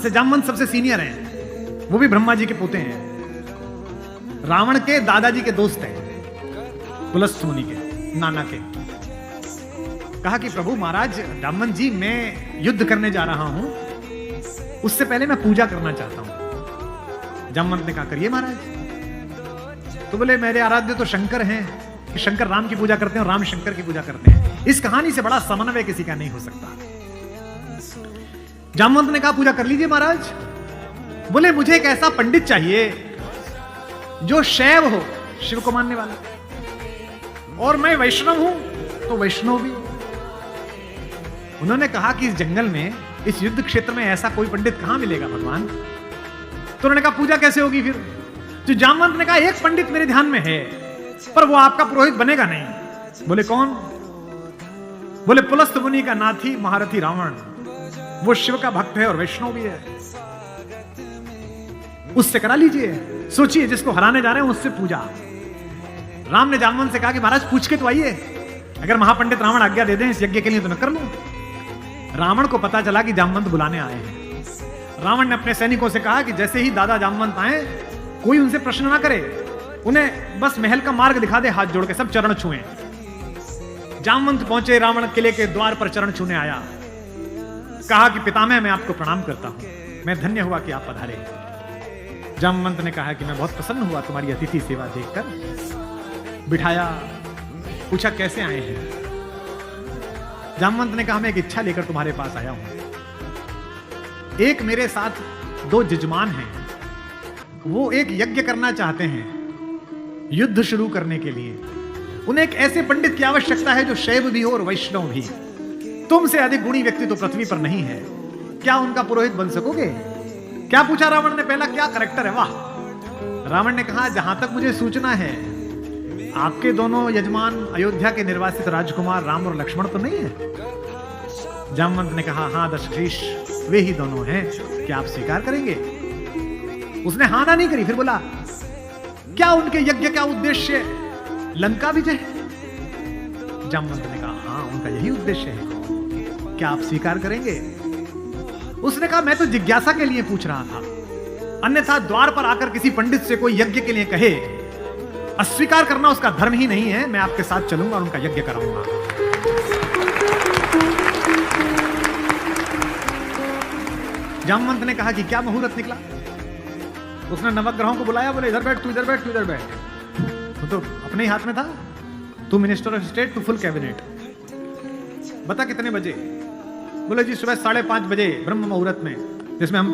से जामवंत सबसे सीनियर हैं, वो भी ब्रह्मा जी के पोते हैं, रावण के दादाजी के दोस्त हैं, पुलस्त मुनि के नाना के। कहा कि प्रभु महाराज जामवंत जी, मैं युद्ध करने जा रहा हूं, उससे पहले मैं पूजा करना चाहता हूं। जामवंत ने कहा करिए महाराज। तो बोले मेरे आराध्य तो शंकर हैं, शंकर राम की पूजा करते हैं और राम शंकर की पूजा करते हैं, इस कहानी से बड़ा समन्वय किसी का नहीं हो सकता। जामवंत ने कहा पूजा कर लीजिए महाराज। बोले मुझे एक ऐसा पंडित चाहिए जो शैव हो, शिव को मानने वाला, और मैं वैष्णव हूं तो वैष्णव भी। उन्होंने कहा कि इस जंगल में, इस युद्ध क्षेत्र में ऐसा कोई पंडित कहां मिलेगा भगवान। तो उन्होंने कहा पूजा कैसे होगी फिर। तो जामवंत ने कहा एक पंडित मेरे ध्यान में है, पर वो आपका पुरोहित बनेगा नहीं। बोले कौन। बोले पुलस्त मुनि का नाथी महारथी रावण, वो शिव का भक्त है और वैष्णव भी है, उससे करा लीजिए। सोचिए जिसको हराने जा रहे हैं उससे पूजा। राम ने जामवंत से कहा कि महाराज पूछ के तो आइए, अगर महापंडित रावण आज्ञा दे दें इस यज्ञ के लिए तो मैं कर लूं। रावण को पता चला कि जामवंत बुलाने आए हैं। रावण ने अपने सैनिकों से कहा कि जैसे ही दादा जामवंत आए कोई उनसे प्रश्न ना करे, उन्हें बस महल का मार्ग दिखा दे, हाथ जोड़ के सब चरण छुएं। जामवंत पहुंचे, रावण किले के द्वार पर चरण छूने आया, कहा कि पितामह मैं आपको प्रणाम करता हूं, मैं धन्य हुआ कि आप पधारे। जामवंत ने कहा कि मैं बहुत प्रसन्न हुआ तुम्हारी अतिथि सेवा देखकर। बिठाया, पूछा कैसे आए हैं। जामवंत ने कहा मैं एक इच्छा लेकर तुम्हारे पास आया हूं। एक मेरे साथ दो जजमान हैं, वो एक यज्ञ करना चाहते हैं युद्ध शुरू करने के लिए। उन्हें एक ऐसे पंडित की आवश्यकता है जो शैव भी हो और वैष्णव भी। तुमसे अधिक गुणी व्यक्ति तो पृथ्वी पर नहीं है, क्या उनका पुरोहित बन सकोगे। क्या पूछा रावण ने पहला, क्या करैक्टर है, वाह। रावण ने कहा जहां तक मुझे सूचना है आपके दोनों यजमान अयोध्या के निर्वासित राजकुमार राम और लक्ष्मण तो नहीं है। जामवंत ने कहा हां दशरथीश, वे ही दोनों हैं, क्या आप स्वीकार करेंगे। उसने हां ना नहीं करी, फिर बोला क्या उनके यज्ञ का उद्देश्य लंका विजय। जामवंत ने कहा हां उनका यही उद्देश्य है, क्या आप स्वीकार करेंगे। उसने कहा मैं तो जिज्ञासा के लिए पूछ रहा था, अन्यथा द्वार पर आकर किसी पंडित से कोई यज्ञ के लिए कहे, अस्वीकार करना उसका धर्म ही नहीं है। मैं आपके साथ चलूंगा और उनका यज्ञ कराऊंगा। जामवंत ने कहा कि क्या मुहूर्त निकला। उसने नवग्रहों को बुलाया, बोले इधर बैठ, तू इधर बैठ, तू इधर बैठ। तो अपने ही हाथ में था, तू मिनिस्टर ऑफ स्टेट, तू फुल कैबिनेट, बता कितने बजे। बोले जी सुबह 5:30 बजे ब्रह्म मुहूर्त में, जिसमें हम